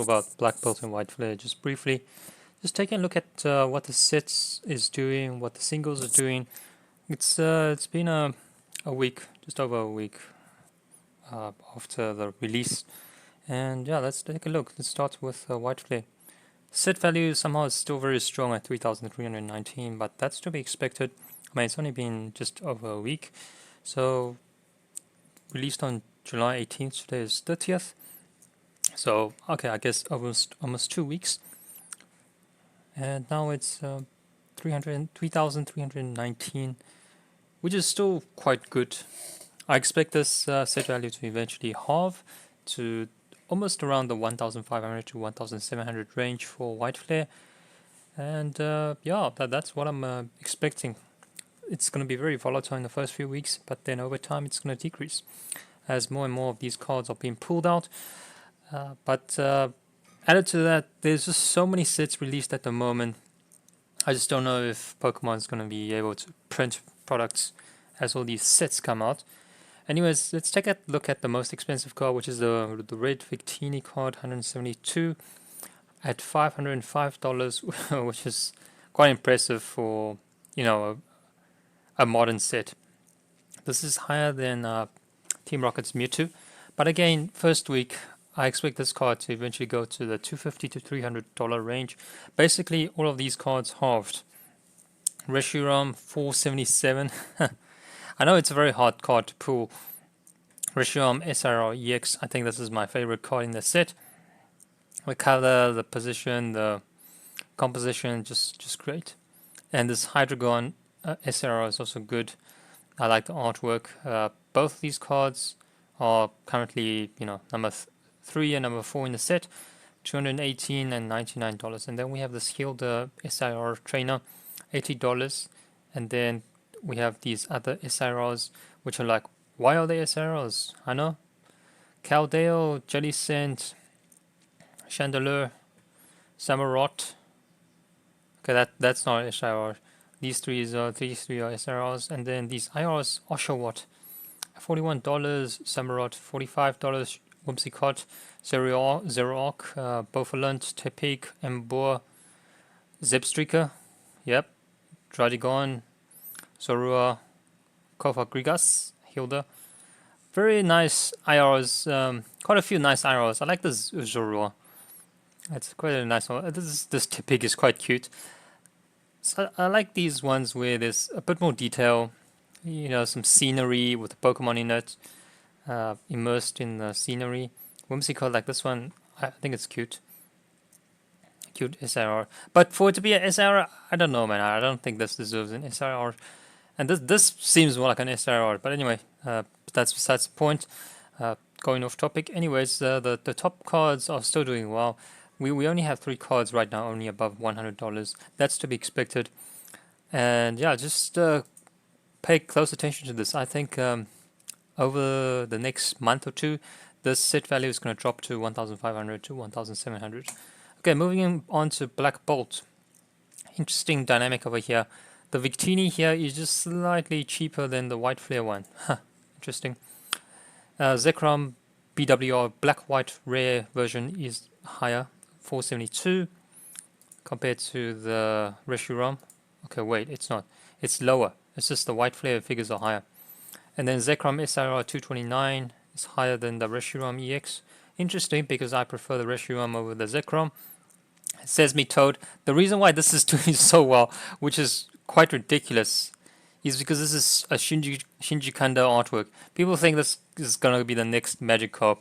about Black Bolt and White Flare just briefly. Just taking a look at what the sets is doing, what the singles are doing. It's been a week, just over a week after the release, and yeah, let's take a look. Let's start with White Flare. Set value somehow is still very strong at 3,319, but that's to be expected. I mean, it's only been just over a week, so released on July 18th. Today is 30th. So okay, I guess almost 2 weeks, and now it's 3,319, which is still quite good. I expect this set value to eventually halve to almost around the 1,500 to 1,700 range for White Flare, and yeah, that's what I'm expecting. It's going to be very volatile in the first few weeks, but then over time it's going to decrease as more and more of these cards are being pulled out. But added to that, there's just so many sets released at the moment. I just don't know if Pokemon's going to be able to print products as all these sets come out. Anyways, let's take a look at the most expensive card, which is the Red Victini card, 172 at $505, which is quite impressive for, you know, a modern set. This is higher than Team Rocket's Mewtwo, but again, first week, I expect this card to eventually go to the $250 to $300 range. Basically, all of these cards halved. Reshiram, 477. I know it's a very hard card to pull. Reshiram SRR EX, I think this is my favorite card in the set. The color, the position, the composition, just great. And this Hydreigon SRR is also good. I like the artwork. Both these cards are currently, number 3 and number 4 in the set, $218 and $99. And then we have this Hilda SIR trainer, $80. And then we have these other SIRs, which are like, why are they SIRs? I know. Caldeo, Jellicent, Chandelure, Samurott. Okay, that's not SIR. These three are SIRs. And then these IRs, Oshawott, $41, Samurott, $45, Whimsicott, Zerok, Bofalant, Tepig, Emboar, Zebstrika, yep, Dradigon, Zorua, Kofagrigas, Hilda. Very nice IRs, quite a few nice IRs. I like this Zorua. It's quite a nice one. This Tepig is quite cute. So I like these ones where there's a bit more detail, some scenery with the Pokemon in it, immersed in the scenery. Whimsicott, like this one, I think it's cute. Cute SIR. But for it to be an SIR, I don't know, man. I don't think this deserves an SIR. And this seems more like an SIR. But anyway, that's besides the point. Going off topic. Anyways, the top cards are still doing well. We only have 3 cards right now, only above $100. That's to be expected. And yeah, just pay close attention to this. I think over the next month or two, this set value is going to drop to 1,500 to 1,700. Okay, moving on to Black Bolt. Interesting dynamic over here. The Victini here is just slightly cheaper than the White Flare one. Interesting. Zekrom BWR Black White Rare version is higher, 472, compared to the Reshiram. Okay, wait, it's not. It's lower. It's just the White Flare figures are higher. And then Zekrom SRR 229 is higher than the Reshiram EX. Interesting, because I prefer the Reshiram over the Zekrom. Sesame Toad. The reason why this is doing so well, which is quite ridiculous, is because this is a Shinji Kanda artwork. People think this is going to be the next Magikarp.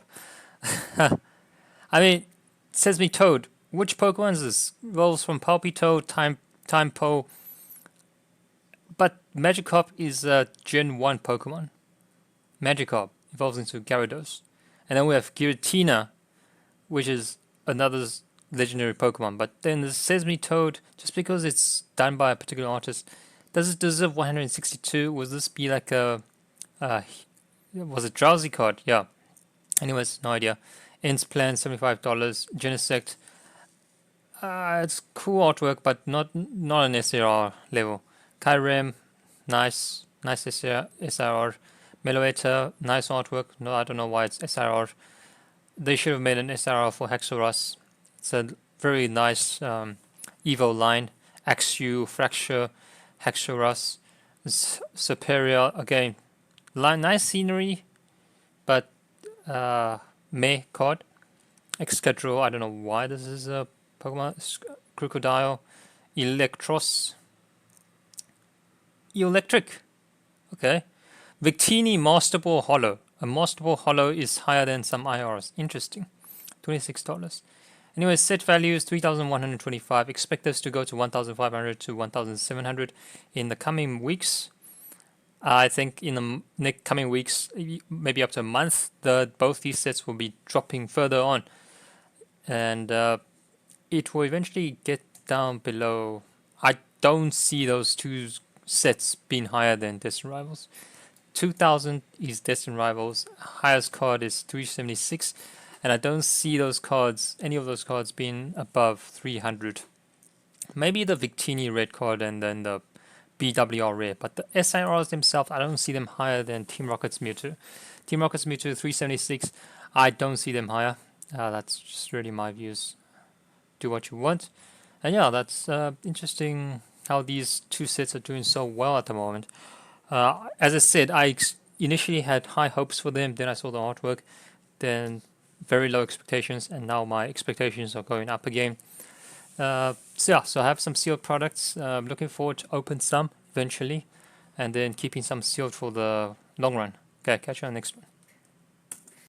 I mean, Sesame Toad. Which Pokemon is this? Evolves from Palpitoad, Time-Po. But Magikarp is a Gen 1 Pokemon. Magikarp evolves into Gyarados. And then we have Giratina, which is another legendary Pokemon. But then the Sesame Toad, just because it's done by a particular artist, does it deserve 162? Was this be like a... was it Drowsy card? Yeah. Anyways, no idea. Ends Plan, $75. Genesect. It's cool artwork, but not an SAR level. Kyurem, nice SRR. Meloetta, nice artwork. No, I don't know why it's SRR. They should have made an SRR for Hexorus. It's a very nice Evo line. Axu, Fracture, Hexorus, Superior. Again, nice scenery, but meh card. Excadrill, I don't know why this is a Pokemon. Crocodile, Electros, Electric. Okay. Victini Master Ball Hollow. A Master Ball Hollow is higher than some IRs. Interesting. $26. Anyway, set value is 3,125. Expect this to go to 1,500 to 1,700 in the coming weeks. I think in the next coming weeks, maybe up to a month, both these sets will be dropping further on, and it will eventually get down below. I don't see those two sets being higher than Destined Rivals. 2,000 is Destined Rivals. Highest card is 376, and I don't see those cards, any of those cards, being above 300. Maybe the Victini red card and then the BWR rare, but the SIRs themselves, I don't see them higher than Team Rocket's Mewtwo. Team Rocket's Mewtwo 376, I don't see them higher. That's just really my views. Do what you want. And yeah, that's interesting how these two sets are doing so well at the moment. As I said, I initially had high hopes for them, then I saw the artwork, then very low expectations, and now my expectations are going up again. So yeah, so I have some sealed products. Looking forward to open some eventually, and then keeping some sealed for the long run. Okay, catch you on the next one.